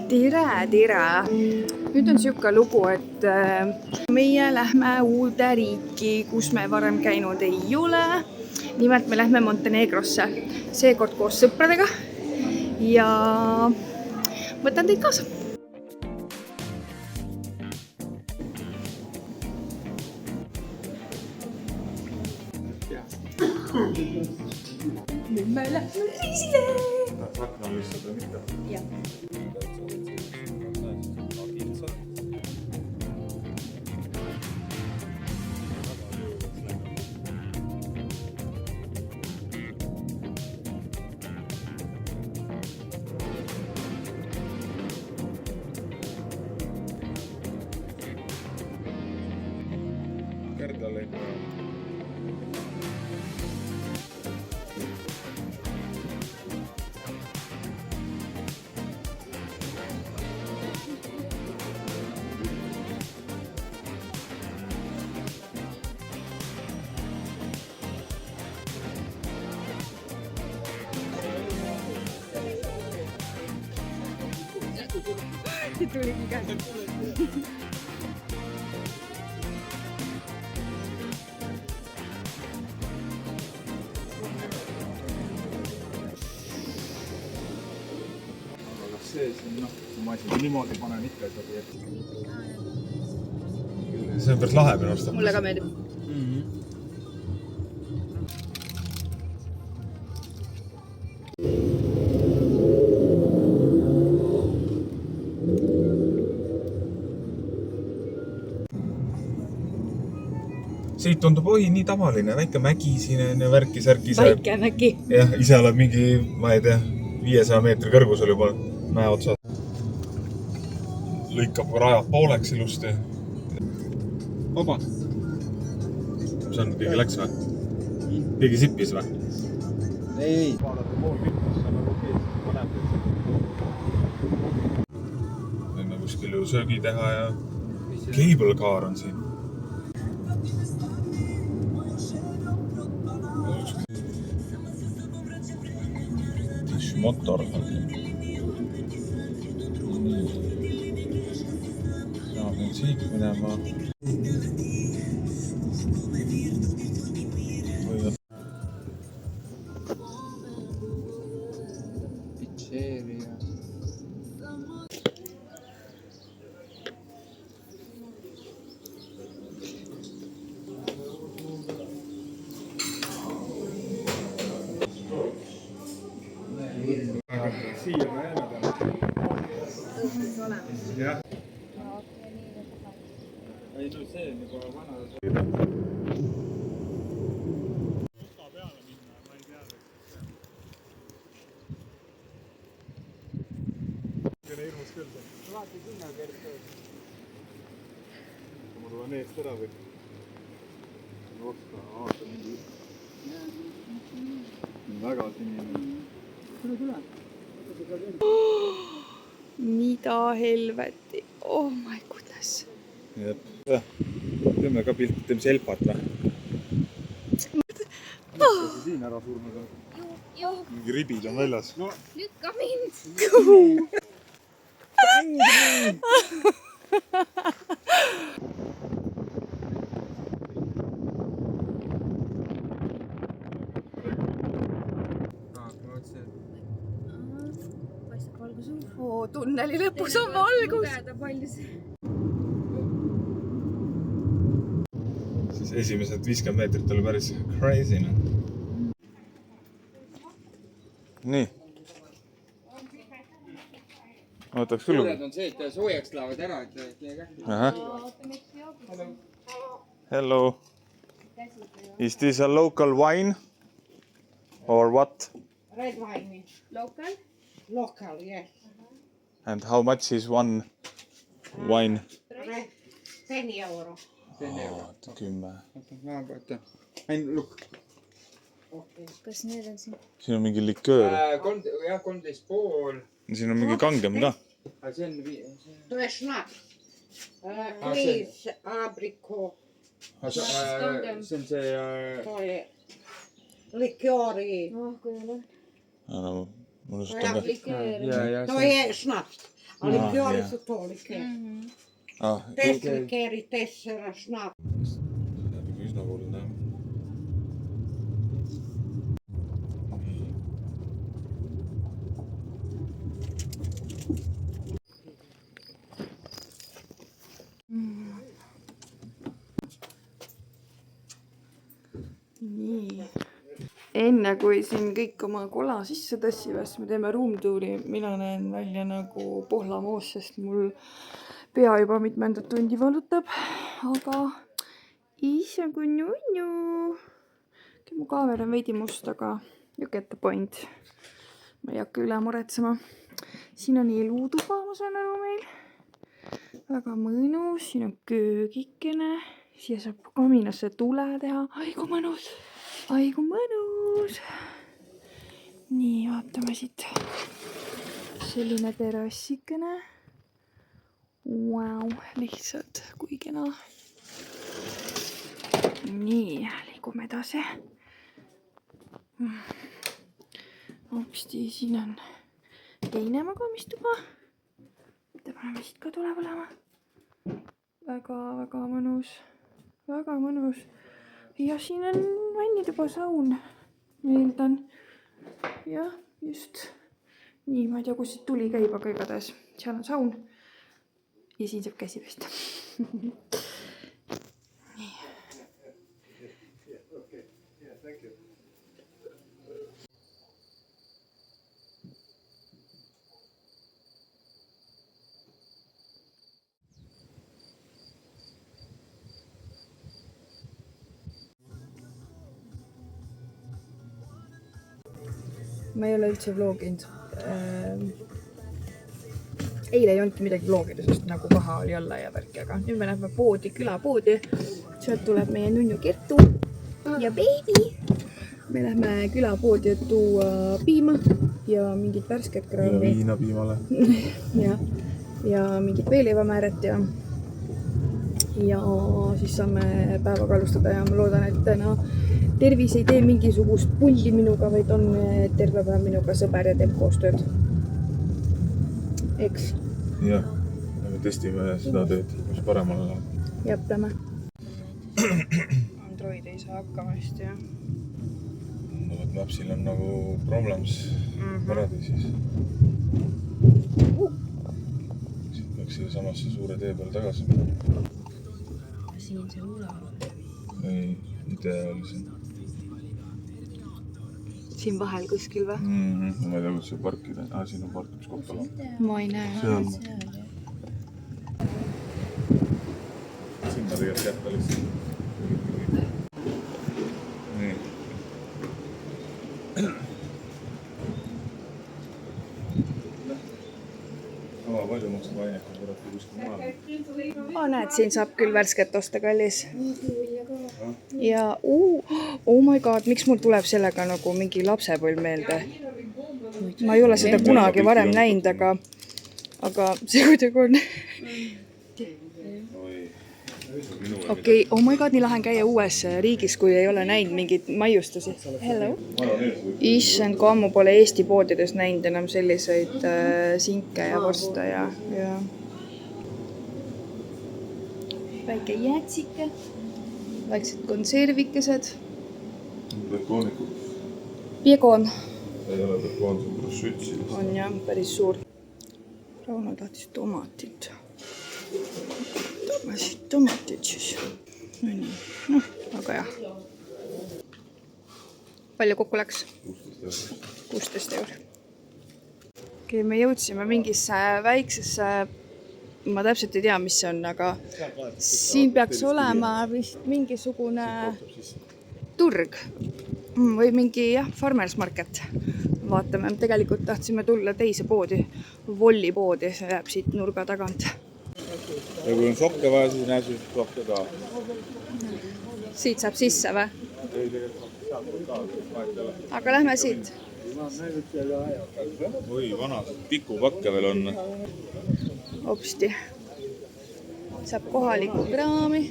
Tere! Nüüd on siuke lugu, et meie lähme uude riiki, kus me varem käinud ei ole. Nimelt me lähme Montenegrosse, seekord koos sõpradega ja võtan teid kaasa. Nüüd me lähme reisile! Akna lihtsalt või mitte? Jah. Kerdale. Siit tuligi käes. See siin, kui ma siin niimoodi panen ikka ei sobi. See on päris lahe minu arust. Mulle ka meeldib. Siit tundub nii tavaline, väike mägi siin ja värki-särki. Väike mägi. Jah, ise oled mingi, ma ei tea, 500 meetri kõrgusel juba mäe otsad. Lõikab rajad pooleks ilusti. Oba. See on, keegi läks või? Keegi sippis või? Ei. Vaadata pool küttis, on nagu kees paneb. Võime kuskil ju söögi teha ja cable car on siin. Motor. Saab nüüd siit minema. Pizzeria. Siia me jääme täna. Jah. Ei, no see on juba vana. Kene hirmus küll. Vaati sinna kertoo. Ma tulen eest ära või? Osta, aasta mingi. Väga sinine. Tule. Mida helveti? Oh my goodness. Jep. Teeme ka pilti, teeme selpat või? Siin ära surnud on. Mingi ribid on väljas. No. Lükka mind! Oo, tunneli lõpus on valgus. Siis esimesed 50 meetrit oli päris crazy. Nii. Võtaks küll. Suured on see, et soojaks laavad ära, et Aha. Hello. Is this a local wine? Or what? Red wine. Local? Local, yes. And how much is one wine? Red, 10 euro. 10. Ma võtan. Ain, look. Okay. Kas need on siin? Siin on mingi liköör. 13,5. Siin on mingi kangem ka. See on... To je šnaps. Kviz, abriko. See on see... To je likööri. Oh, kui ole. No, mul just on ka. To je šnaps. Ali Ah, kyllä jah. su toolike. Ah, Tesseri, tessera, snap. Läheb üsna kuldne. Nii. Enne kui siin kõik oma kola sisse tõssivad, siis me teeme roomtuuri. Mina näen välja nagu Pohlamoos, sest mul pea juba mitmendat tundi valutab. Aga issand kui nunnu. Mu kaamera on veidi must, aga you get the point. Ma ei hakka üle muretsema. Siin on elutuba, ma saan aru meil. Väga mõnus. Siin on köögikene. Siia saab kaminasse tule teha. Ai kui mõnus. Ai kui mõnus. Nii, vaatame siit. Selline terassikene. Wow, lihtsalt kui kena. Nii, liigume edasi. Hopsti, siin on teine magamistuba. Paneme siit ka tule põlema. Väga mõnus. Väga mõnus. Ja siin on vannituba saun. Meeldan. Jah, just. Nii, ma ei tea, kus siit tuli käib, aga igatahes. Seal on saun. Ja siin saab käsi pesta. Nii. Ma ei ole üldse vloginud. Eile ei olnudki midagi vlogida, sest nagu paha oli olla ja värki, aga nüüd me lähme poodi, külapoodi. Sealt tuleb meie nunnu Kertu ja beebi. Me lähme külapoodi, et tuua piima ja mingit värsket kraami. Ja viina piimale. ja mingit veeleivamääret ja siis saame päevaga alustada ja ma loodan, et no, Tervis ei tee mingisugust pulli minuga, vaid on terve päev minuga sõber ja teeb koostööd. Eks? Jah, me testime seda tööd, mis paremale läheb. Jäpleme. Android ei saa hakkama hästi, jah. No, et Mapsil on nagu problems paradiisis. Siit peaks selle samasse suure tee peal tagasi minema. Siin see ula. Ei, ideaal siin. Siin vahel kuskil või? Ma ei tea, kus see parkida. Siin on parkimiskoht ala. Ma ei näe. Seal. Sinna tegelikult jätta lihtsalt. Nii. Palju maksab ainekad võrati kuskil maal. Näed, siin saab küll värsket osta, kallis. Ja oh my god, miks mul tuleb sellega nagu mingi lapsepõlv meelde? Ma ei ole seda kunagi varem näinud, aga see kuidagi on. Okei, oh my god, nii lahen käia uues riigis, kui ei ole näinud mingid maiustusi. Hello. Issand, kui ammu pole Eesti poodides näinud enam selliseid sinke ja vorsta ja väike jäätsike, väiksed konservikesed. Pekoonikud. Piegoon. Ei ole pekoon, see on prosciutsi. On jah, päris suur. Rauno tahtis tomatit. Võtame siit tomatit siis. Noh, aga jah. Palju kokku läks? 16 €. Okei, me jõudsime mingisse väiksesse, ma täpselt ei tea, mis see on, aga siin peaks olema vist mingisugune turg või mingi farmers market. Vaatame, tegelikult tahtsime tulla teise poodi, Volli poodi, see jääb siit nurga tagant. Ja kui on sokke vaja, siis näe siis sokke ka. Siit saab sisse või? Aga lähme siit. Oi, vana tikupakke veel on. Hopsti. Saab kohalikku kraami.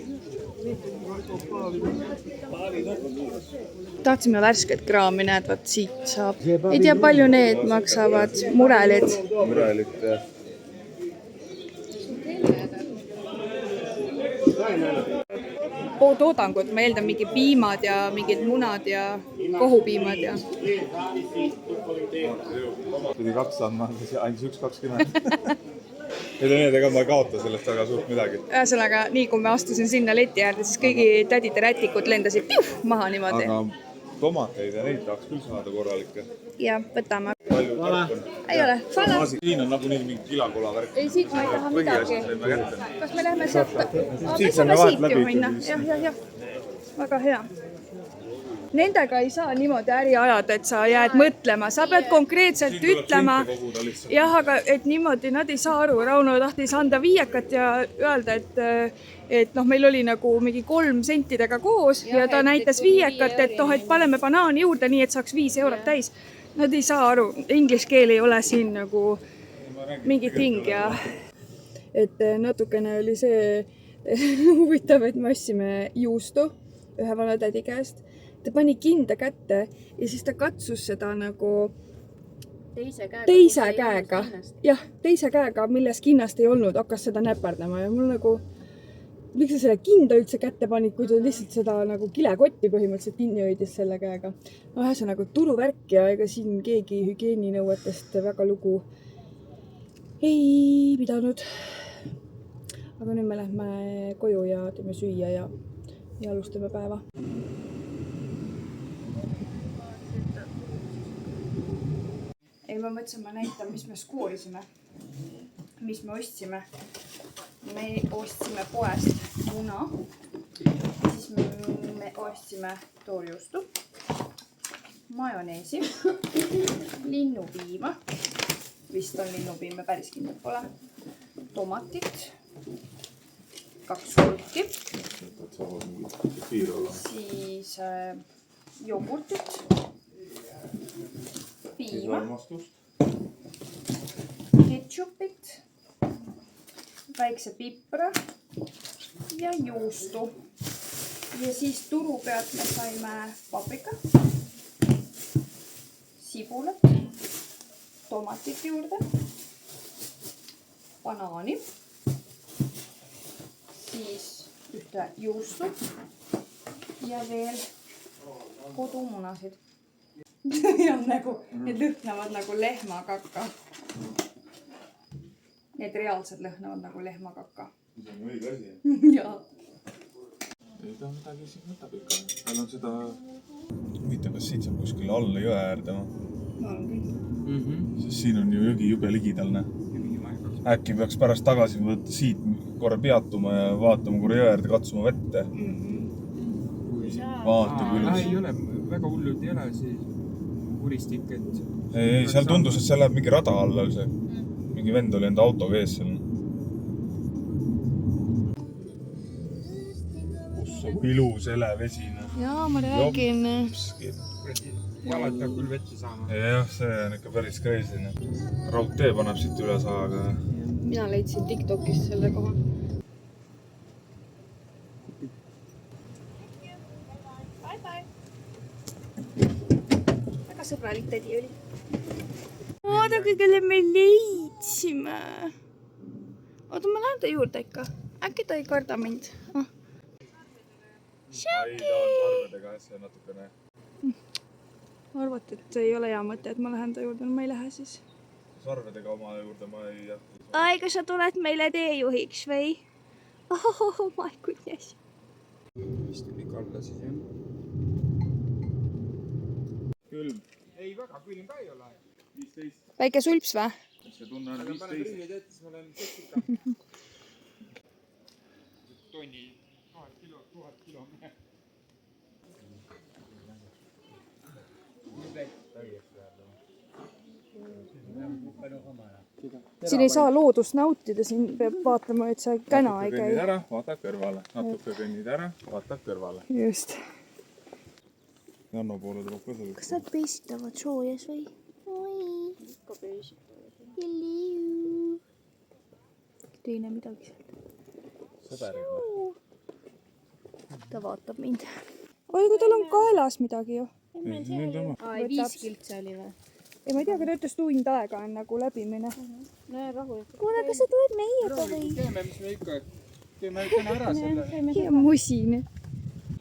Tahtsime värsket kraami, näed, vaat siit saab. Ei tea, palju need maksavad, murelid. Murelit pooltoodangut, ma eeldan mingi piimad ja mingid munad ja kohupiimad ja. Pidi 2 andma, andis 1,20. Need on need, ega ma ei kaota sellest väga suurt midagi. Ühesõnaga, nii kui ma astusin sinna leti äärde, siis kõigi tädid ja rätikud lendasid maha niimoodi. Aga tomateid ja neid tahaks küll saada korralikke. Ja, võtame. Palju tark on? Ei ole. Fala. Siin on nagu mingi kilakola värk. Ei, siit ma ei taha midagi. Kas me lähme sealt? Me saame saame vahet siit läbi ju minna. Jah. Väga hea. Nendega ei saa niimoodi äri ajada, et sa jääd mõtlema. Sa pead konkreetselt ütlema. Jah, aga et niimoodi nad ei saa aru. Rauno tahtis anda viiekat ja öelda, et meil oli nagu mingi 3 sentidega koos ja ta näitas viiekat, et paneme banaani juurde nii, et saaks 5 eurot täis. Nad ei saa aru. Inglise keel ei ole siin nagu mingi ting ja et natukene oli see huvitav, et me ostsime juustu ühe vana tädi käest. Ta pani kinda kätte ja siis ta katsus seda nagu teise käega. Jah, teise käega, milles kinnast ei olnud, hakkas seda näperdama ja mul nagu, miks sa selle kinda üldse kätte panid, kui ta lihtsalt seda nagu kilekotti põhimõtteliselt kinni hoidis selle käega. No ühesõnaga turuvärk ja ega siin keegi hügieeninõuetest väga lugu ei pidanud. Aga nüüd me lähme koju ja teeme süüa ja alustame päeva. Ei, ma mõtlesin, ma näitan, mis me skoorisime, mis me ostsime. Me ostsime poest muna, siis me ostsime toorjuustu, majoneesi, linnupiima, vist on linnupiim, päris kindel pole, tomatit, 2 kulki, siis jogurtit, piima, ketšupit, väikse pipra ja juustu. Ja siis turu pealt me saime paprika, sibulat, tomatit juurde, banaani, siis ühte juustu ja veel kodumunasid. Need lõhnavad nagu lehmakaka. Need reaalselt lõhnavad nagu lehmakaka. See on õige asi. Jaa. Ei ta midagi siin võtab ikka. Tal on seda... Huvitav, kas siit saab kuskil alla jõe äärde? Sest siin on ju jõgi jube ligidalne. Äkki peaks pärast tagasi võtta siit korra peatuma ja vaatama korra jõe äärde katsuma vette. Vaata kui ilus. Ei ole, väga hullud ei ole siis uristik, et... Ei, seal tundus, et seal läheb mingi rada alla see. Mingi vend oli enda autoga ees seal. Kus on ilus elevesine. Jaa, ma räägin. Jalad peab küll vette saama. Jah, see on ikka päris crazy. Raudtee paneb siit üle saaga. Mina leidsin TikTokist selle koha. Väga sõbralik tädi oli. Vaada, kõigele me leidsime. Oota, ma lähen ta juurde ikka. Äkki ta ei karda mind. Ai, ta on sarvedega asja natukene. Arvad, et ei ole hea mõte, et ma lähen ta juurde. No ma ei lähe siis. Sarvedega oma juurde ma ei jätta. Ai, kas sa tuled meile teejuhiks või? Oh my goodness. Vist tuli kalla siis, jah. Külm. Ei, väga külm ka ei ole. 15. Väike sulps või? See tunne on 15. Panen prillid ette, siis ma lähen seksuta. Tonni 1000 kilo mehe. Siin ei saa loodust nautida, siin peab vaatama, et sa käna ei käi. Kõnnid ära, vaata kõrvale. Natuke kõnnid ära, vaata kõrvale. Just. Janno poole tuleb ka seda. Kas nad peisitavad soojas või? Oi. Ka peisitavad. Hello. Teine midagi sealt. Sõberid või? Ta vaatab mind. Oi, kui tal on kaelas midagi ju. Ai, 5 kiltsi oli või? Ei, ma ei tea, aga ta ütles tund aega on nagu läbimine. No rahulikult. Kuule, kas sa tuled meiega või? Teeme, mis me ikka teeme täna ära selle. ja musine.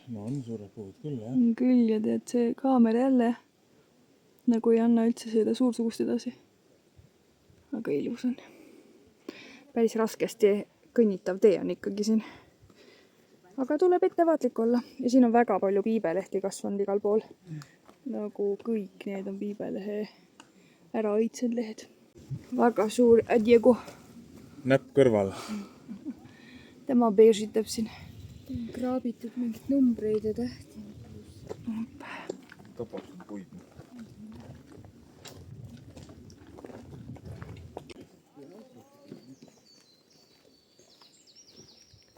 no on suured puud küll, jah. on küll ja tead, see kaamera jälle nagu ei anna üldse seda suursugust edasi. aga ilus on. päris raskesti kõnnitav tee on ikkagi siin. aga tuleb ettevaatlik olla ja siin on väga palju piibelehti kasvanud igal pool. nagu kõik need on piibelehe ära õitsed lehed. väga suur Diego. näpp kõrval. tema beežitab siin. Kraabitud mingit numbreid ja tähti. tapab siin puid.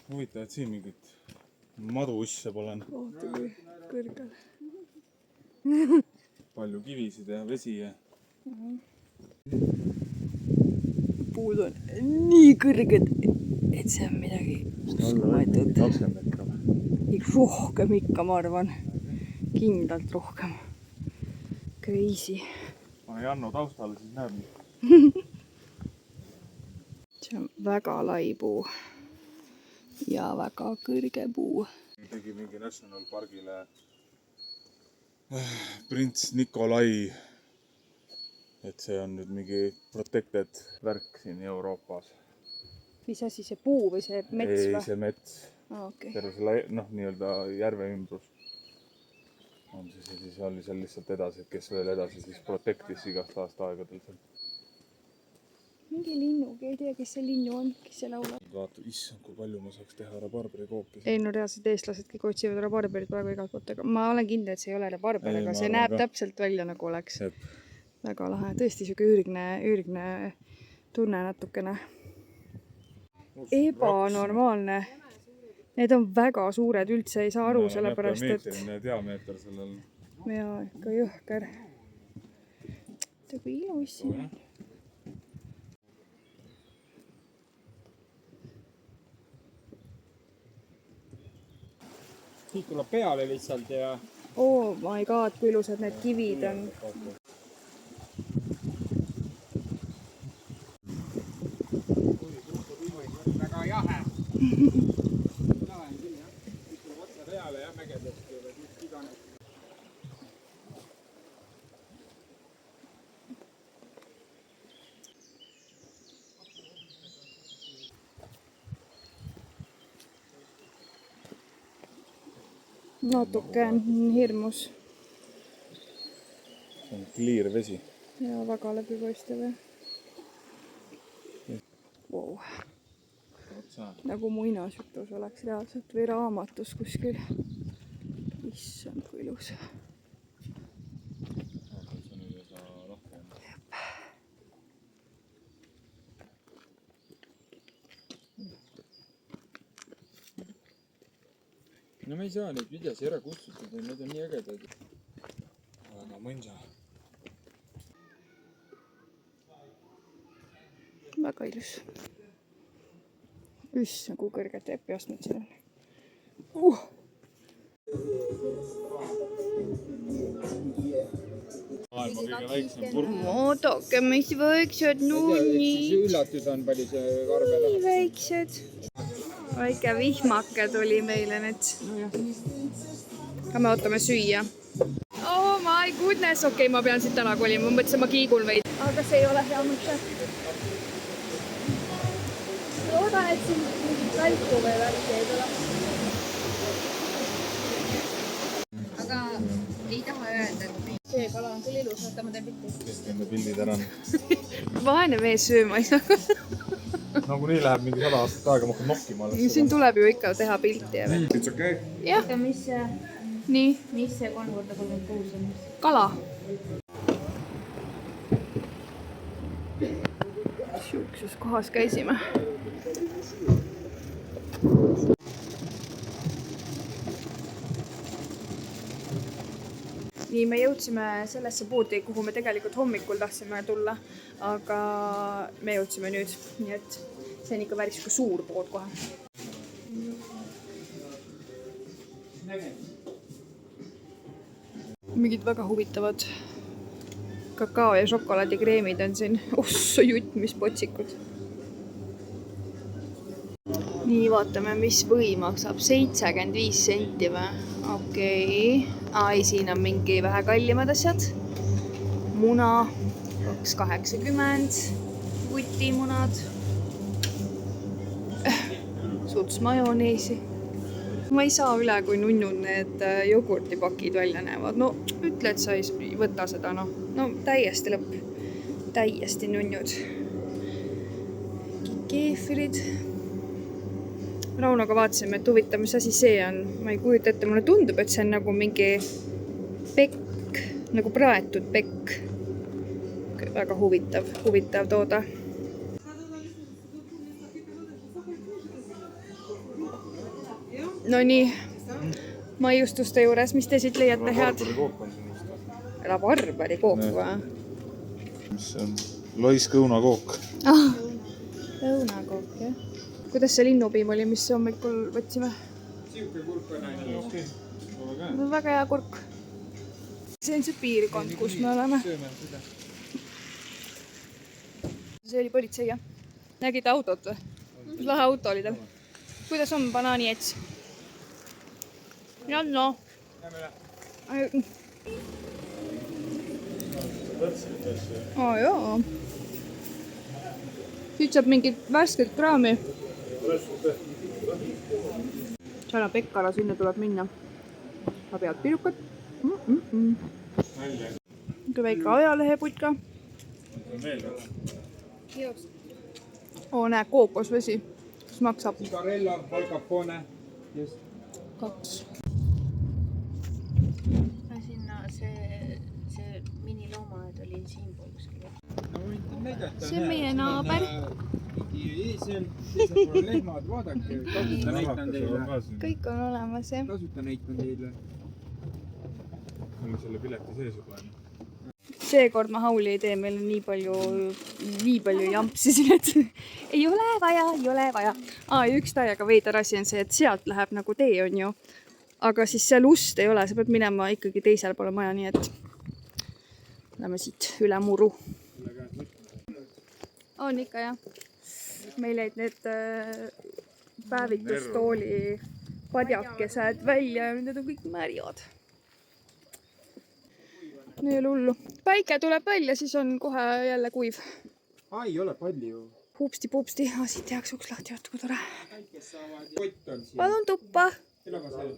huvitav, et siin mingit maduusse pole. oota kui kõrgel. palju kivisid ja vesi ja. puud on nii kõrged, et see on midagi uskumatut. 20 meetrit või? rohkem ikka, ma arvan. kindlalt rohkem. Crazy. pane Janno taustale, siis näeb. see on väga lai puu. ja väga kõrge puu. tegi mingi National Pargile prints Nikolai. et see on nüüd mingi protected värk siin Euroopas. mis asi, see puu või see mets ei, või? see mets. Okay. terve selle, nii-öelda järve ümbrus. on siis oli seal lihtsalt edasi, et kes veel edasi siis protectis igast aastaaegadel seal. mingi linnu, ei tea, kes see linnu on, kes see laulab. vaata, issand, kui palju ma saaks teha rabarberikooki. ei no reaalselt eestlased kõik otsivad rabarberit praegu igalt poolt, aga ma olen kindel, et see ei ole rabarber, Ei, aga ma see arvan näeb ka. täpselt välja nagu oleks. Jep. väga lahe, tõesti siuke üürgne tunne natukene. Ebanormaalne. Need on väga suured, üldse ei saa aru, sellepärast et... meetrine diameeter sellel. jaa, ikka jõhker. Kui ilus siin. Siit tuleb peale lihtsalt ja Oh my god, kui ilusad need kivid on. väga jahe. Jahe on küll jah. Siit tuleb otse peale jah, mägedest või mis iganes. Natuke on hirmus. see on clear vesi. Ja väga läbipaistev. Wow. Nagu muinasjutus oleks reaalselt või raamatus kuskil. Issand, kui ilus. No me ei saa neid videosi ära kustutada, need on nii ägedad. väga mõnsa. Väga ilus. Issand, kui kõrged trepiastmed siin on. maailma kõige väiksem kurk. Vaadake, mis väiksed nunnid. Üllatus on palju see arve läheb. Väiksed. Väike vihmake tuli meile nüüd. Aga me ootame süüa. Oh my goodness, okei, ma pean siit ära kolima. Ma mõtlesin, ma kiigun veid. Aga see ei ole hea mõte. Loodan, et siin mingit välku või värki ei tule. Aga ei taha öelda, et see kala on küll ilus, vaata ma teen pilti. kes teeme pildid ära. Vaene mees sööma ei saa. nagunii läheb mingi 100 aastat aega, ma hakkan nokkima alles. Siin tuleb ju ikka teha pilti. It's okay. Jah, aga mis see nii. 3x36 on? Kala. Siukses kohas käisime. Nii, me jõudsime sellesse poodi, kuhu me tegelikult hommikul tahtsime tulla, aga me jõudsime nüüd, nii et see on ikka päris suur pood kohe. Mingid väga huvitavad kakao- ja šokolaadikreemid on siin. Ossa jutt, mis potsikud. nii, vaatame, mis või maksab. 75 senti või? Okei. Ai, siin on mingi vähe kallimad asjad. Muna 2,80. Vutimunad. Suts majoneesi. Ma ei saa üle, kui nunnun need jogurtipakid välja näevad. No ütle, et sa ei võta seda, noh. No täiesti lõpp. Täiesti nunnud. Keefirid. Raunoga vaatasime, et huvitav, mis asi see on. Ma ei kujuta ette, mulle tundub, et see on nagu mingi pekk, nagu praetud pekk. Väga huvitav tooda. No nii, maiustuste juures, mis te siit leiate head? Rabarbari kook või? Mis see on? Loiskõunakook. Lõunakook, jah. Kuidas see linnupiim oli, mis hommikul võtsime? Siuke kurk on ainult. Väga hea kurk. See on see piirkond, kus me oleme. See oli politsei, jah? Nägid autot või? Mis lahe auto oli tal? Kuidas on banaaniets? Janno. Jaa. Siit saab mingit värsket kraami. Seal on Pekkara, sinna tuleb minna. Sa pead pirukad. Kui väike ajaleheputka. Näe, kookosvesi. Mis maksab? Cigarello, Al Capone. 2. Sinna see miniloomaed oli siinpool kuskil. See on meie naaber. Eesel, teisel pool lehmad, vaadake. Tasuta näitan teile. Kõik on olemas, jah. Tasuta näitan teile. Oli selle pileti sees juba. Seekord ma hauli ei tee, meil on nii palju jampsi siin, et ei ole vaja. Üks täiega veider asi on see, et sealt läheb nagu tee on ju. Aga siis seal ust ei ole, sa pead minema ikkagi teisel poole maja, nii et lähme siit üle muru. On ikka, jah. Meil jäid need päevitustooli padjakesed välja ja need on kõik märjad. Nii ei ole hullu. Päike tuleb välja, siis on kohe jälle kuiv. Ei ole palju. Pupsti. Siit tehakse uks lahti, vaata kui tore. Kott on siin. Palun tuppa. Elaga see.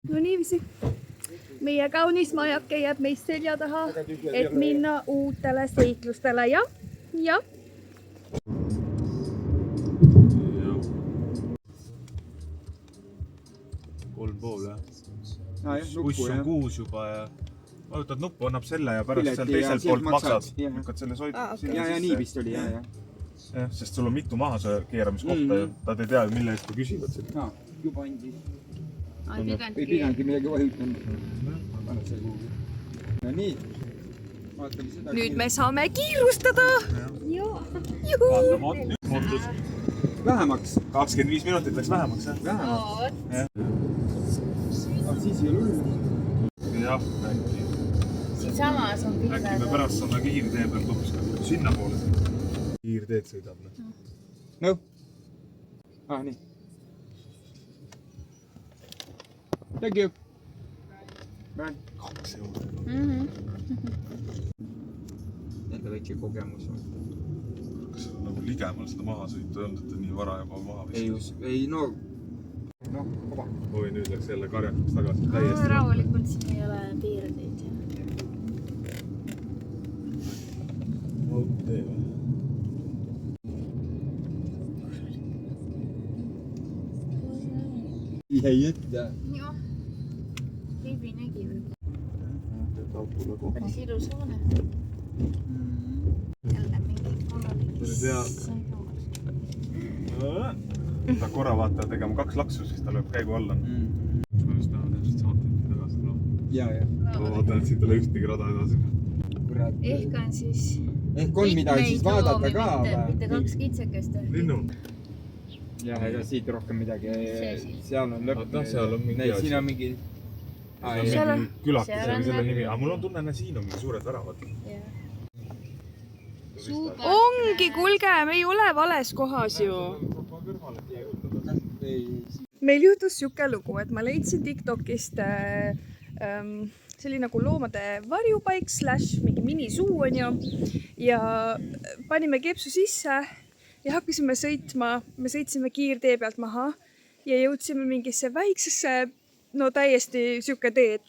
No niiviisi. Meie kaunis majake jääb meist selja taha, et minna uutele seiklustele ja. 3,5 jah. Buss on 6 juba ja vajutad nuppu, annab selle ja pärast seal teiselt poolt maksad. Lükkad selle soitu. Ja nii vist oli, jah. Jah, sest sul on mitu maha keeramiskohta ja nad ei tea, mille eest ta küsivad seda. Juba andis. Ei Ei pidangi midagi vajutanud. Paned see kuhugi. No nii. Vaatame seda. Nüüd me saame kiirustada. Juhu. Nüüd muutus. Vähemaks. 25 minutit läks vähemaks, jah? Vähemaks. Siis ei ole hullu. Jah, äkki. Siin samas on pilved. Äkki me pärast saame kiirtee pealt hoopis sinna poole. Kiirteed sõidab. No. Nii. Thank you. Bye. 2 eurot. Nende väike kogemus on. Kas on nagu ligemal seda maha sõitu ei olnud, et ta nii vara juba maha vistas? Ei, no, kova. Oi, nüüd läks jälle karjakaks tagasi täiesti. Rahulikult siin ei ole piirdeid. Raudtee või? Jäi ette. Jah. Riivi nägi või? Päris ilus hoone. Jälle mingi korralik. ja ta korra vaata tegema 2 laksu, siis ta lööb käigu alla. Ma just näen täpselt saateid tagasi tuleb. ja. Ma vaatan, et siit ei ole ühtegi rada edasi. Ehk on siis... Ehk on midagi siis vaadata ka. Mitte 2 kitsekest. Linnu. Ja, ega siit rohkem midagi. Seal on lõpp. Seal on mingi siin on mingi... Seal on mingi külakis, aga selle nimi. Aga mul on tunne, et siin on mingi suured väravad. Ongi, kuulge, me ei ole vales kohas ju. Meil juhtus siuke lugu, et ma leidsin TikTokist selline nagu loomade varjupaik / mingi minisuu on ju. Ja panime kepsu sisse ja hakkasime sõitma. Me sõitsime kiirtee pealt maha ja jõudsime mingisse väiksesse, no täiesti siuke tee, et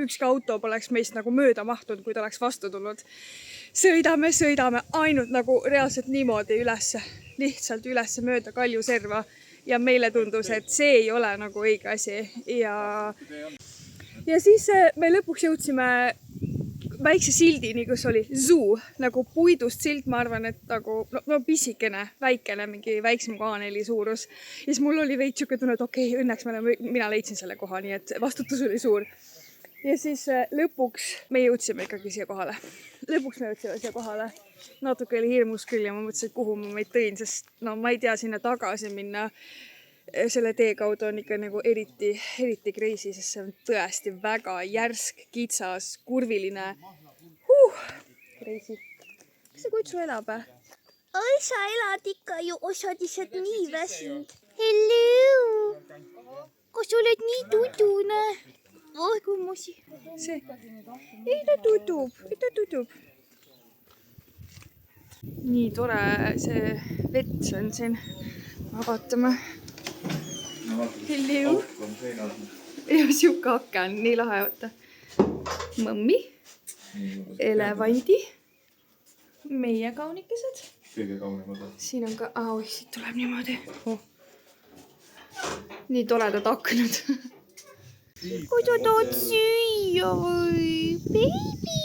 ükski auto poleks meist nagu mööda mahtunud, kui ta oleks vastu tulnud. Sõidame ainult nagu reaalselt niimoodi ülesse, lihtsalt ülesse mööda kaljuserva ja meile tundus, et see ei ole nagu õige asi ja siis me lõpuks jõudsime väikse sildini, kus oli zoo, nagu puidust sild, ma arvan, et nagu no pisikene, väikene, mingi väiksem A4 suurus. Ja siis mul oli veits siuke tunne, et okei, õnneks mina leidsin selle koha, nii et vastutus oli suur. Ja siis lõpuks me jõudsime ikkagi siia kohale. Natuke oli hirmus küll ja ma mõtlesin, et kuhu ma meid tõin, sest no ma ei tea sinna tagasi minna. Selle tee kaudu on ikka nagu eriti crazy, sest see on tõesti väga järsk, kitsas, kurviline. Crazy. Kas see kutsu elab? Oi, sa elad ikka ju, osad lihtsalt nii väsinud. Hello! Kas sa oled nii tutune? Oh, kui musi. See. Ei ta tutub. Nii tore see vets on siin. Ma vaatame. Hello. Ja siuke aken, nii lahe võtta. Mõmmi. Elevandi. Meie kaunikesed. Kõige kaunemad. Siin on ka, siit tuleb niimoodi. Nii toredad aknad. Kui sa tahad süüa või? Baby!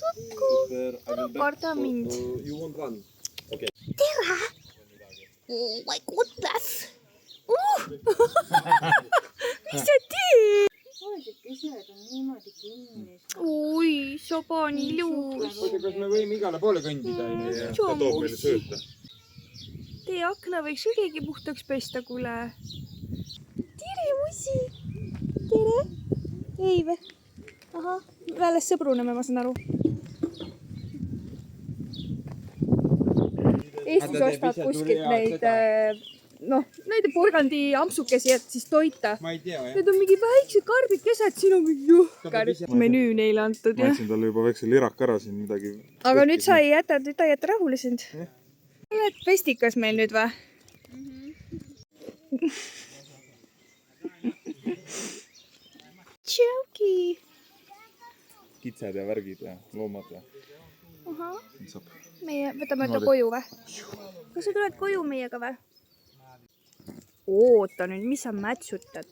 Kuku! Ära karda mind. Tere! Oh my goodness! Mis sa teed? Oi, sa ka nii ilus. Kas me võime igale poole kõndida? Ta toob meile sööta. Tee akna võiks üligi puhtaks pesta, kuule. Tere, musi! Tere! Ei või? Ahah, alles sõbruneme, ma saan aru. Eestis ostad kuskilt neid, neid porgandi ampsukesi, et siis toita. Ma ei tea, jah. Need on mingi väiksed karbikesed, siin on mingi juhkar. Menüü neile antud, jah. Ma ütlesin talle juba väikse lirak ära siin midagi. Aga nüüd sa ei jäta rahule sind. Oled pestikas meil nüüd või? Tšauki! Kitsed ja värgid ja loomad ja. Ahah. Meie võtame ta koju või? Kas sa tuled koju meiega või? Oota nüüd, mis sa mätsutad?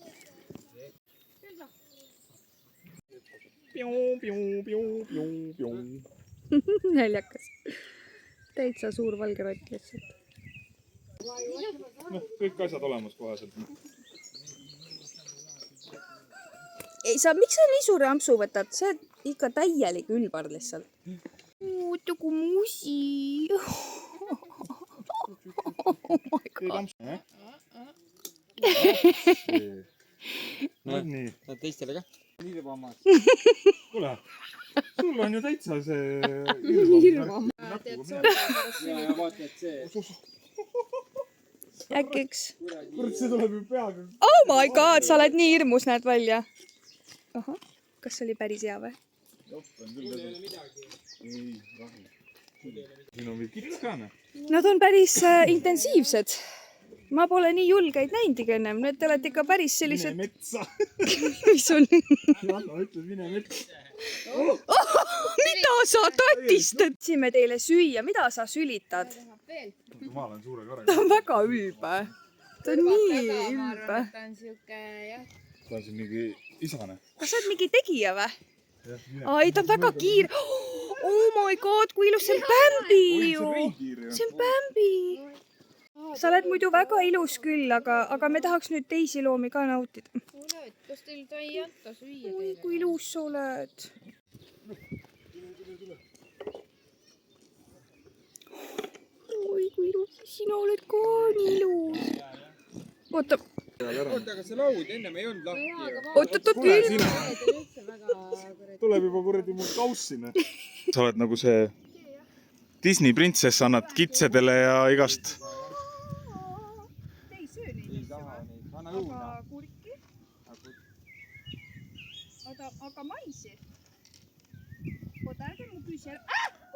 Näljakas. Täitsa suur valge rott lihtsalt. Noh, kõik asjad olemas koheselt. Ei, miks sa nii suure ampsu võtad? See on ikka täielik ülbar lihtsalt. Tugu musi. Oh my god. Nii. Nad teistele ka? Kuule, sul on ju täitsa see Hirvam. Ja vaata, et see... Äkiks. kurat, see tuleb ju peaga. Oh my god, sa oled nii hirmus, näed välja. Ahah, kas see oli päris hea või? Siin on veel kits ka, ne? Nad on päris intensiivsed. Ma pole nii julgeid näindig ennem. Need te olete ikka päris sellised... Mine metsa. Mis on? Janno ütles, mine metsa. Mida sa tatistad? Sime teile süüa. Mida sa sülitad? Ma olen suure karega. Ta on väga ülbe. Ta on nii ülbe. Ta on siuke, jah. Ta on siin mingi isane. Kas sa oled mingi tegija või? Ai, ta on väga kiire. Oh my god, kui ilus, see on Bambi ju. See on Bambi. Sa oled muidu väga ilus küll, aga me tahaks nüüd teisi loomi ka nautida. Kuule, kas teil ta ei jätta süüa Oi, teile? kui ilus sa oled. Oi, kui ilus. Sina oled ka nii ilus. Oota, oota, aga see laud ennem ei olnud lahti. oot, ilm. tuleb juba kuradi mul kauss sinna. Sa oled nagu see Disney printsess, annad kitsedele ja igast. Te ei söö neid asju, aga kurki. Aga maisi. Oota, ärge mu küsi ära.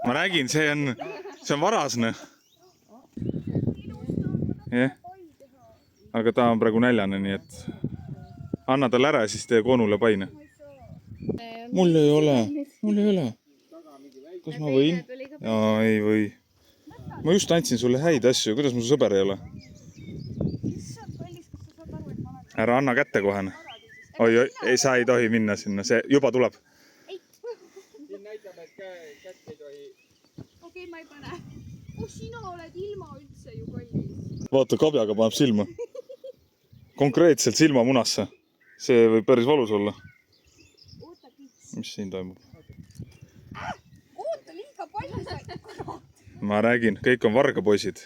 Ma räägin, see on varasne. Jah. Aga ta on praegu näljane, nii et anna talle ära ja siis tee konule paine. Mul ei ole. Kas ma võin? Jaa, ei või. Ma just andsin sulle häid asju, kuidas mu sõber ei ole? Ära anna kätte kohane. Oi, sa ei tohi minna sinna, see juba tuleb. Siin näitab, et kätt ei tohi. Okei, ma ei pane. Sina oled ilma üldse ju kallis. Vaata, kabjaga paneb silma. Konkreetselt silmamunasse. See võib päris valus olla. Mis siin toimub? Oota, liiga palju sai. Ma räägin, kõik on vargapoisid.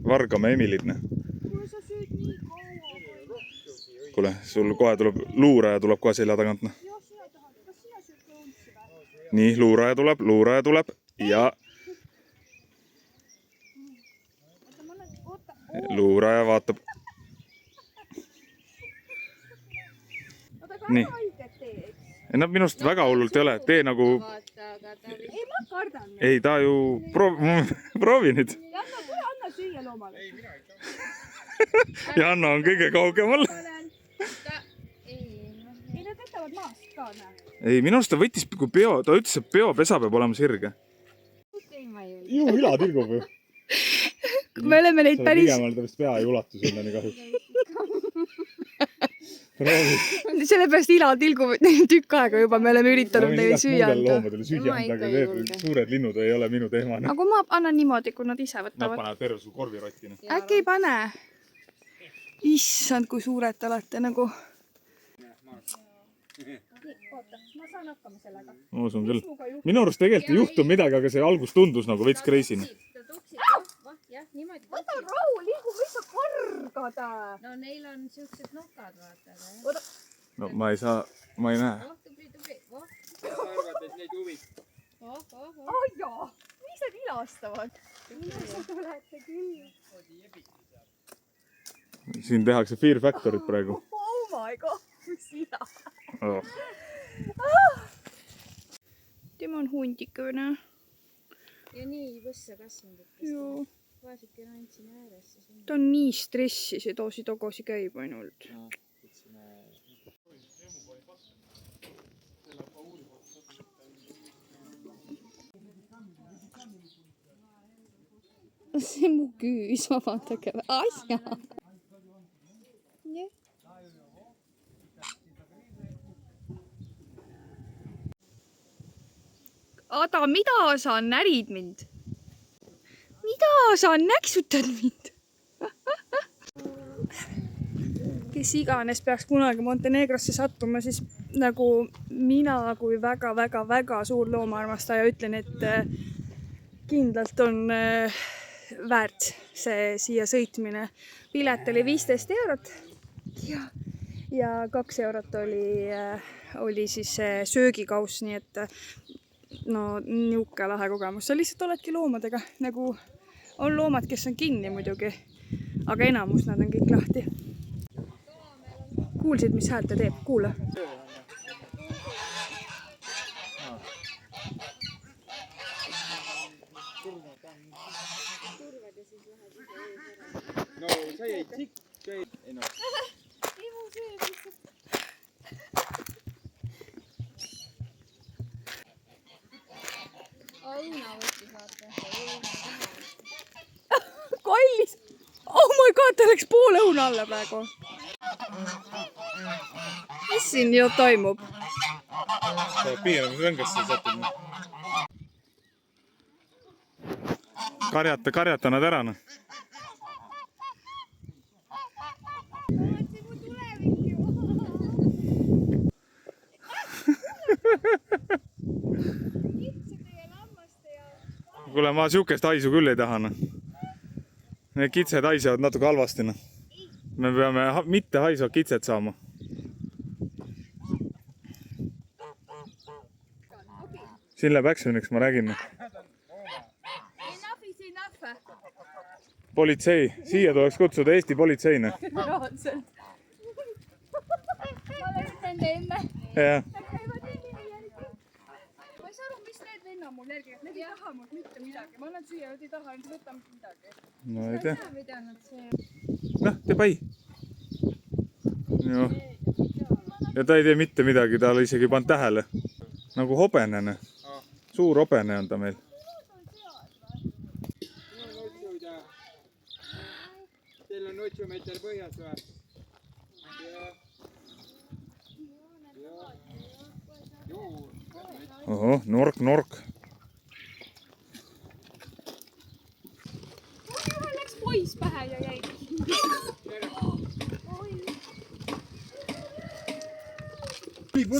Vargamäe Emilidne. Kuule, sa sööd nii kaua. Kuule, sul kohe tuleb, luuraja tuleb kohe selja tagant. Joo, sina tahad. Kas sina sööd ka untsi või? Nii, luuraja tuleb ja luuraja vaatab. Nii. Nad minust väga hullult ei ole. Tee nagu... Ei, ma kardan. Ei, ta ju... Proovi nüüd. Janna, tule anna süüa loomale. Janna on kõige kaugemal. Ei, nad võtavad maast ka, näe. Ei, minust ta võttis, kui ta ütles, et peopesa peab olema sirge. Ju üla tilgub ju. Me oleme neid päris... Ligemal ta vist pea ei ulatu sinna nii kahjuks. Proovi. Sellepärast ila tilgub tükk aega juba, me oleme üritanud neile süüa anda. Loomadele süüa anda, aga suured linnud ei ole minu teema. Aga ma annan niimoodi, kui nad ise Nad võtavad. panevad terve su korvirottina. Äkki ei pane? Issand, kui suured te olete nagu. Oota, ma saan hakkama sellega. Ma usun küll. Minu arust tegelikult ei juhtu midagi, aga see algus tundus nagu veits crazy'ni. Jah, niimoodi. Võta rahu, liigu, mis sa kargada? No neil on siuksed nokad, vaata. No ma ei saa, ma ei näe. Tubli. Sa arvad, et neid huvit. Oh jaa, mis nad ilastavad? Ilusad olete küll. Siin tehakse Fear Factorit praegu. Oh my god, mis ila. Tema on hundikene. Ja nii võssa kasvanud. Joo. Vaesike andsin ääresse. Ta on nii stressis, et toosi tagasi käib ainult. See mu küüs, vabandage. Asja. Ada, mida sa närid mind? Mida sa näksutad mind? Kes iganes peaks kunagi Montenegrosse sattuma, siis nagu mina kui väga suur loomaarmastaja ütlen, et kindlalt on väärt see siia sõitmine. Pilet oli 15 eurot ja 2 eurot oli siis söögikauss, nii et no niuke lahe kogemus. Sa lihtsalt oledki loomadega, nagu on loomad, kes on kinni muidugi, aga enamus nad on kõik lahti. Kuulsid, mis häält ta teeb? Kuula. No sa jäid sikk. Ei no. Õuna võttis vaata. Kallis! Oh my god, ta läks poole õuna alla praegu. Mis siin ju toimub? Sa piiramise rõngast ei sattunud. karjata nad ära, noh. Kuule, ma siukest haisu küll ei taha, noh. Need kitsed haisavad natuke halvasti, noh. Me peame mitte haisvad kitsed saama. Siin läheb actioniks, ma räägin. Politsei, siia tuleks kutsuda Eesti politseine. Ma ütlen enne. Jah. Ma ei saa aru, mis need venna mul järgi. Need ei taha mul mitte midagi. Ma annan süüa, nad ei taha, nad võtame midagi. No ei tea. Noh, tee pai. Ja ta ei tee mitte midagi, ta oli isegi pannud tähele. Nagu hobenene. Suur hobene on ta meil. Teil on 8 meeter põhjas või? Oho, nork. Läks poiss pähe ja jäi.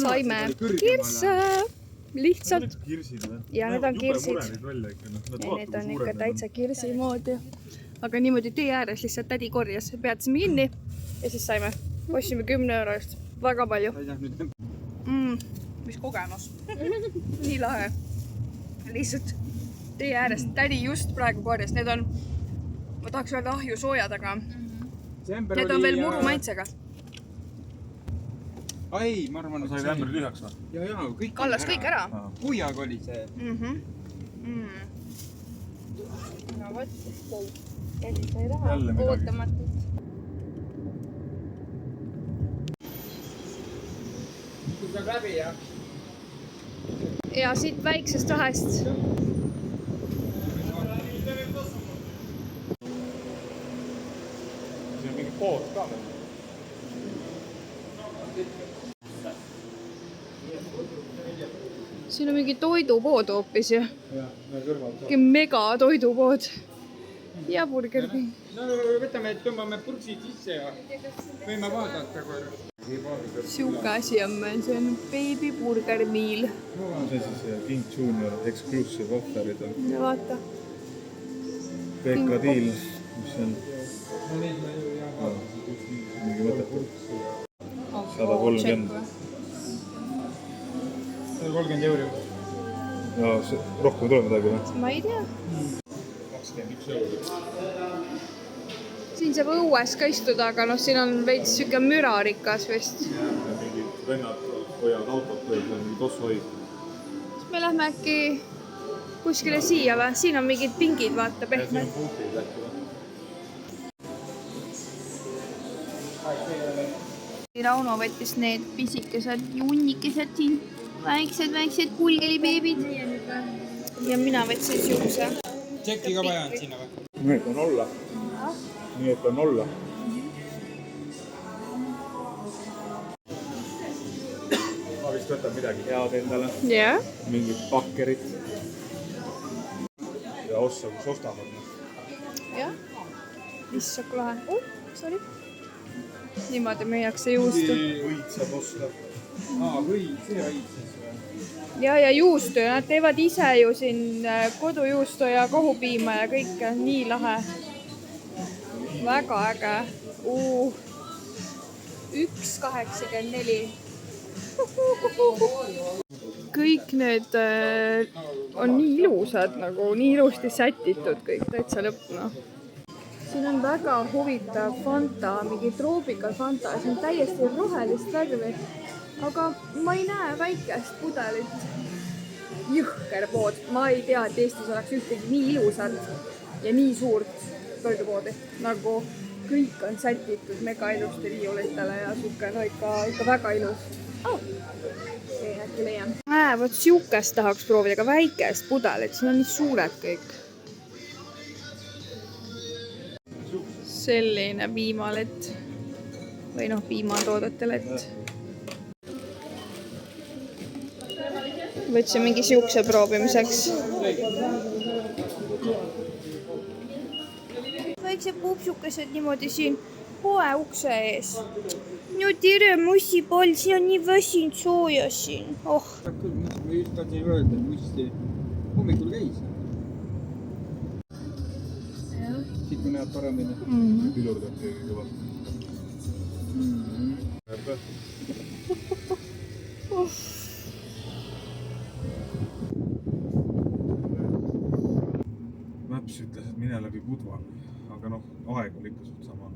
Saime kirse. Lihtsalt. Ja need on kirsid. Ja need on ikka täitsa kirsi moodi. Aga niimoodi tee ääres lihtsalt tädi korjas. Peatasime kinni ja siis saime. Ostsime 10 euro eest. Väga palju. Mis kogemus. Nii lahe. Lihtsalt tee ääres. Tädi just praegu korjas. Need on, ma tahaks öelda ahju soojad, aga need on veel muru maitsega. Ai, ma arvan, et Said ämbri tühjaks või? Jaa, kõik Kallas kõik ära. Puiag oli see. No võt. Ja siis sai raha ootamatult. Tuleb läbi, jah? Ja siit väiksest rahast. See on mingi pood ka veel. Siin on mingi toidupood hoopis ju. Mingi mega toidupood. Ja Burger King. No võtame, et tõmbame purksid sisse ja võime vaadata korra. Siuke asi on meil, see on baby burger meal. See siis King Junior exclusive offerid on. Ja vaata. PK deal, mis on mingi mõttetu. 130. 130 euri. Ja rohkem tuleb midagi või? Ma ei tea. 21 euri. Siin saab õues ka istuda, aga noh, siin on veits siuke mürarikas vist. Ja mingid vennad hoiavad autot või see on mingi tossuhoid. Siis me lähme äkki kuskile siia või? Siin on mingid pingid, vaata, pehmed. Siin on punktid äkki või? Rauno võttis need pisikesed junnikesed siin. Väiksed pulgelibeebid. Ja mina võtsin siukse. Tšekki ka vaja on sinna või? Need on olla. Need on olla. Ma vist võtan midagi head endale. Jah. Mingid bakkerid. Ja ossa, kus ostavad. Jah. Issa, kui lahe. Sorry. Niimoodi müüakse juustu. Võid saab osta. Võid, see võid siis või? Ja juustu. Nad teevad ise ju siin kodujuustu ja kohupiima ja kõike. Nii lahe. Väga äge. 1,84. Kõik need on nii ilusad, nagu nii ilusti sätitud kõik, täitsa lõpp, noh. Siin on väga huvitav Fanta, mingi tropical Fanta, see on täiesti rohelist värvi, aga ma ei näe väikest pudelit. Jõhker pood, ma ei tea, et Eestis oleks ühtegi nii ilusat ja nii suurt toidupoodi, nagu kõik on sätitud mega ilusti riiulitele ja siuke, no ikka väga ilus. Äkki leian. Võt siukest tahaks proovida, aga väikest pudelit, siin on nii suured kõik. Selline piimalett või noh, piimatoodete lett. Võtsin mingi siukse proovimiseks. väiksed pupsukesed niimoodi siin poe ukse ees. No tere, mussipall, siin on nii väsinud sooja siin. Oh. Küll, ma just tahtsin öelda, mis hommikul käis. Siit kui näeb paremini. Pidurdab keegi kõvasti. Maps ütles, et mine läbi Budva, aga noh, aeg oli ikka suht sama.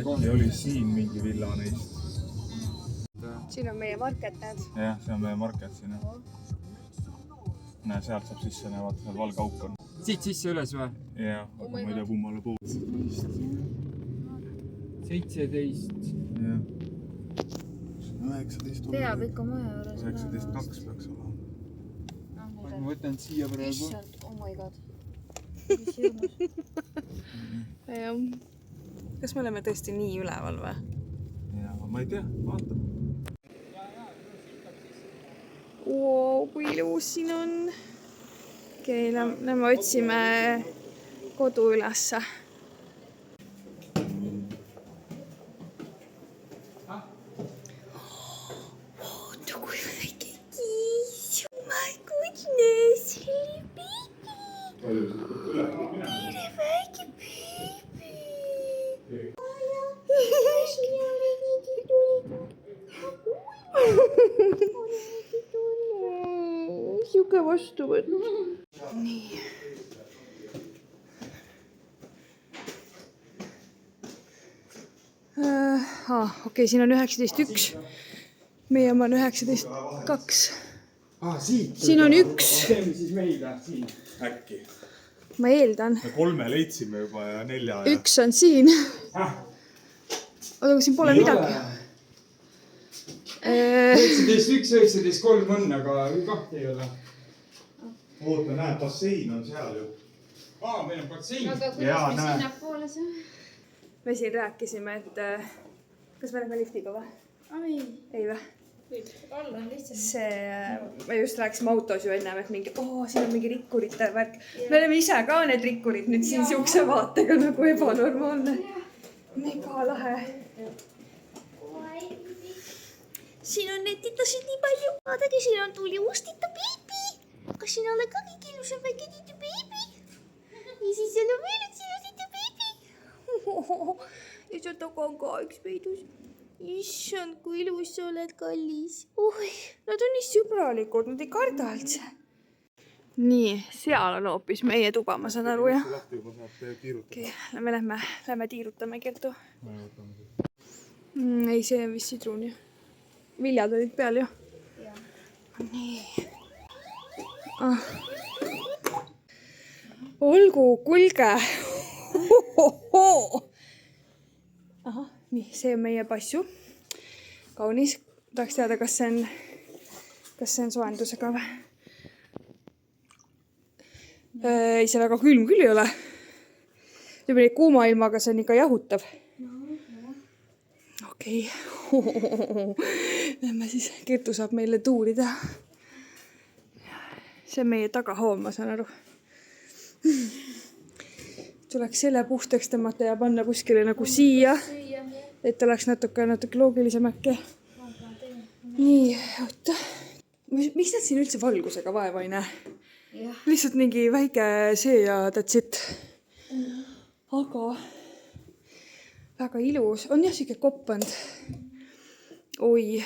Äkki oli siin mingi villa neist? Siin on meie market, näed. Jah, see on meie market siin. Näe, sealt saab sisse, näe, vaata, seal valge auk on. Siit sisse üles või? Jah, aga ma ei tea kummale poole. 17. Jah. 19 Peab ikka maja juures. 19.2 peaks olema. Ma võtan siia praegu. Issand, oh my god. Mis hirmus. Kas me oleme tõesti nii üleval või? Ja, ma ei tea, vaata. Wow, kui ilus siin on. Okei, lähme otsime kodu ülesse. Oota, kui väike kiis. Oh my goodness, hello baby. Tere väike baby. Sina oled nii tore. Siuke vastuvõtt. Nii. Okei, siin on 19.1. Meie oma on 19.2. Siit. Siin on 1. Teeme siis meile siin. Äkki. Ma eeldan. Me 3 leidsime juba ja 4. 1 on siin. Oota, kui siin pole midagi. 19.1, 19.3 on, aga 2 ei ole. Oota, näe, bassein on seal ju. Meil on bassein. Aga kuidas me sinnapoole saame? Me siin rääkisime, et kas me lähme liftiga või? Ei või? All on lihtsalt. Me just rääkisime autos ju ennem, et mingi, siin on mingi rikkurite värk. Me oleme ise ka need rikkurid nüüd siin siukse vaatega nagu ebanormaalne. Mega lahe. Siin on neid titasid nii palju. Vaadake, siin on tuli ustita beebi. Kas siin ole ka kõik ilusam väike tita beebi? Ja siis seal on veel üks ilusita beebi. Ja seal taga on ka üks peidus. Issand, kui ilus sa oled, kallis. Nad on nii sõbralikud, nad ei karda üldse. Nii, seal on hoopis meie tuba, ma saan aru, jah? Lahti juba saab tiirutada. Okei, lähme tiirutame Kertu. Ei, see on vist sidrun, jah. Viljad olid peal, jah? Nii. Olgu, kulge. Ahah, nii, see on meie passu. Kaunis. Tahaks teada, kas see on soojendusega või? Ei, see väga külm küll ei ole. Ütleme nii, kuuma ilmaga see on ikka jahutav. Okei. Lähme siis, Kertu saab meile tuuri teha. See on meie tagahoom, ma saan aru. Tuleks selle puhtaks tõmmata ja panna kuskile nagu siia, et oleks natuke loogilisem äkki. Nii, oota. Miks nad siin üldse valgusega vaeva ei näe? Lihtsalt mingi väike see ja that's it. Aga väga ilus. On jah siuke koppand. Oi,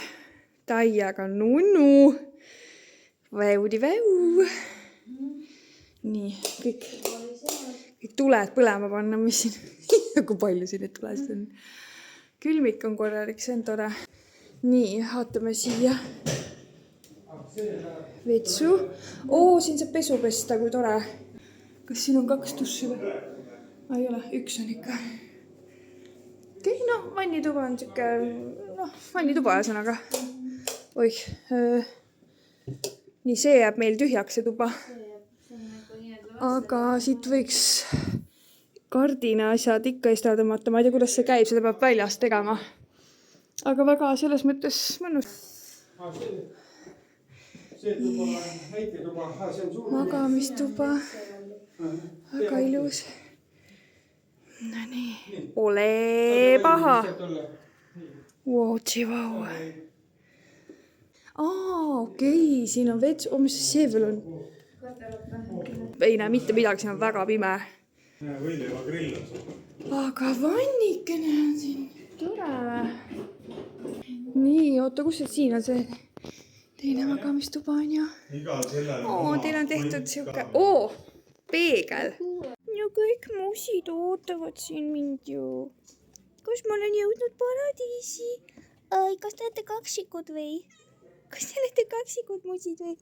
täiega nunnu. Väudi väu. Nii, kõik tuled põlema panna, mis siin, kui palju siin neid tulesid on. Külmik on korralik, see on tore. Nii, vaatame siia. Vetsu. Siin saab pesu pesta, kui tore. Kas siin on 2 tussi või? Ei ole, 1 on ikka. Okei, vannituba on siuke, vannituba ühesõnaga. Oih. nii, see jääb meil tühjaks, see tuba. Aga siit võiks kardina asjad ikka eest ära tõmmata. Ma ei tea, kuidas see käib, seda peab väljas tegema. Aga väga selles mõttes mõnus. See tuba on väike tuba. See on suur. Magamistuba. Väga ilus. No nii. Ole paha. Wow, tšivau. Okei, siin on vets. Mis see veel on? Ei näe mitte midagi, siin on väga pime. Võileiva grill on sul. Aga vannikene on siin. Tore. Nii, oota, kus siin on see teine magamistuba on ju? Igal sellel. Teil on tehtud siuke... peegel. No kõik musid ootavad siin mind ju. Kas ma olen jõudnud paradiisi? Kas te olete kaksikud või? Kas te olete kaksikud musid või?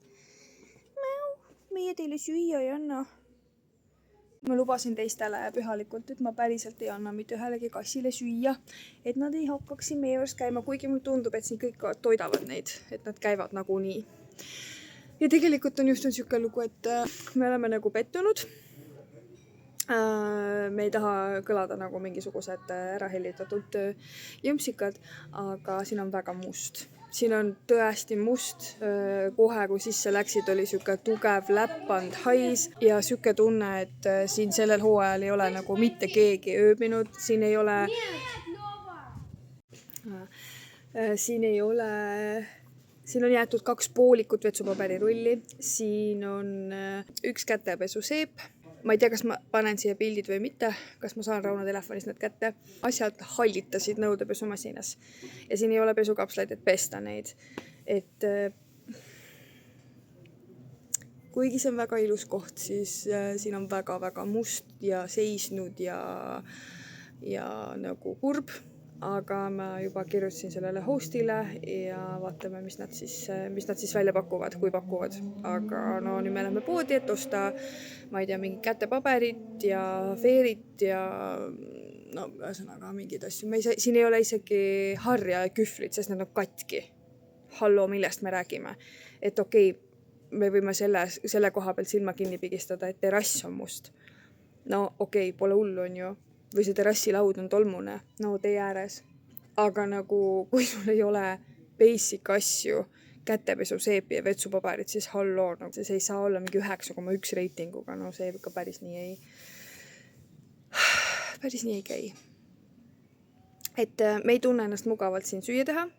Meie teile süüa ei anna. Ma lubasin teistele pühalikult, et ma päriselt ei anna mitte ühelegi kassile süüa, et nad ei hakkaks siin meie juures käima, kuigi mul tundub, et siin kõik toidavad neid, et nad käivad nagunii. Ja tegelikult on just siuke lugu, et me oleme nagu pettunud. Me ei taha kõlada nagu mingisugused ära hellitatud jõmpsikad, aga siin on väga must. Siin on tõesti must. Kohe, kui sisse läksid, oli siuke tugev läppand hais ja siuke tunne, et siin sellel hooajal ei ole nagu mitte keegi ööbinud. Siin ei ole... Siin on jäetud 2 poolikut vetsupaberirulli. Siin on 1 kätepesuseep. Ma ei tea, kas ma panen siia pildid või mitte, kas ma saan Rauno telefonis need kätte. Asjad hallitasid nõudepesumasinas. Ja siin ei ole pesukapsleid, et pesta neid. Et kuigi see on väga ilus koht, siis siin on väga-väga must ja seisnud ja nagu kurb. Aga ma juba kirjutasin sellele hostile ja vaatame, mis nad siis välja pakuvad, kui pakuvad. Aga no nüüd me lähme poodi, et osta, ma ei tea, mingi kätepaberit ja feerit ja no ühesõnaga mingid asju. Siin ei ole isegi harja ja kühvlit, sest need on katki. Hallo, millest me räägime? Et okei, me võime selle koha pealt silma kinni pigistada, et terrass on must. No okei, pole hullu on ju. Või see terrassilaud on tolmune, no tee ääres. Aga nagu, kui sul ei ole basic asju, kätepesu, seepi ja vetsupaberit, siis hallo, no see ei saa olla mingi 9,1 reitinguga, no see ikka päris nii ei käi. Et me ei tunne ennast mugavalt siin süüa teha,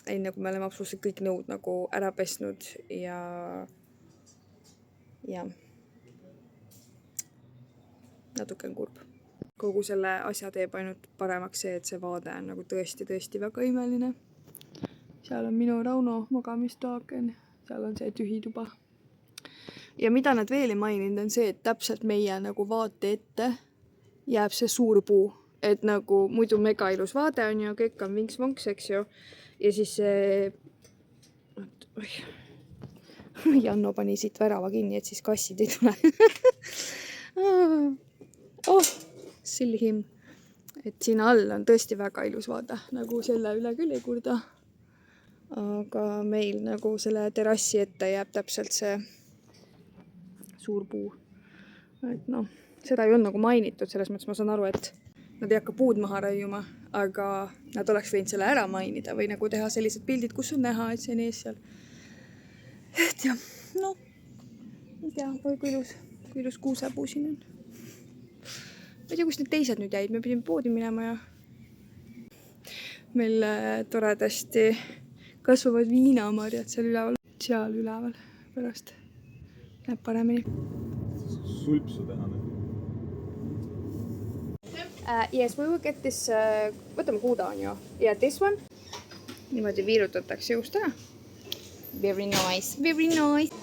enne kui me oleme absoluutselt kõik nõud nagu ära pesnud ja natuke on kurb. Kogu selle asja teeb ainult paremaks see, et see vaade on nagu tõesti väga imeline. Seal on minu Rauno magamistoaken, seal on see tühi tuba. Ja mida nad veel ei maininud on see, et täpselt meie nagu vaate ette jääb see suur puu. Et nagu muidu mega ilus vaade on ju, kõik on vinks-vonks, eks ju. Ja siis see... Janno pani siit värava kinni, et siis kassid ei tule. Silly him. Et siin all on tõesti väga ilus vaade, nagu selle üle küll ei kurda. Aga meil nagu selle terrassi ette jääb täpselt see suur puu. Et noh, seda ei olnud nagu mainitud, selles mõttes ma saan aru, et nad ei hakka puud maha raiuma, aga nad oleks võinud selle ära mainida või nagu teha sellised pildid, kus on näha, et see on ees seal. Et jah, noh, ei tea, kui ilus kuusepuu siin on. Ma ei tea, kus need teised nüüd jäid, me pidime poodi minema ja meil toredasti kasvavad viinamarjad seal üleval pärast. Näeb paremini. Sulpsu teha. Yes, we will get this, võtame huuda on ju. Yeah, this one. Niimoodi viirutatakse just ära. Very nice, very nice.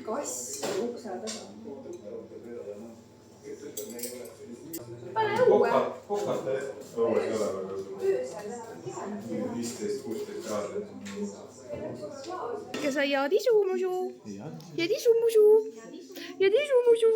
Kass ukse taga. Pane õue. Kokad õues ei ole väga sul. 15-16 kraadi. Ja sa jaad isumusu. Jaad isumusu. Jaad isumusu.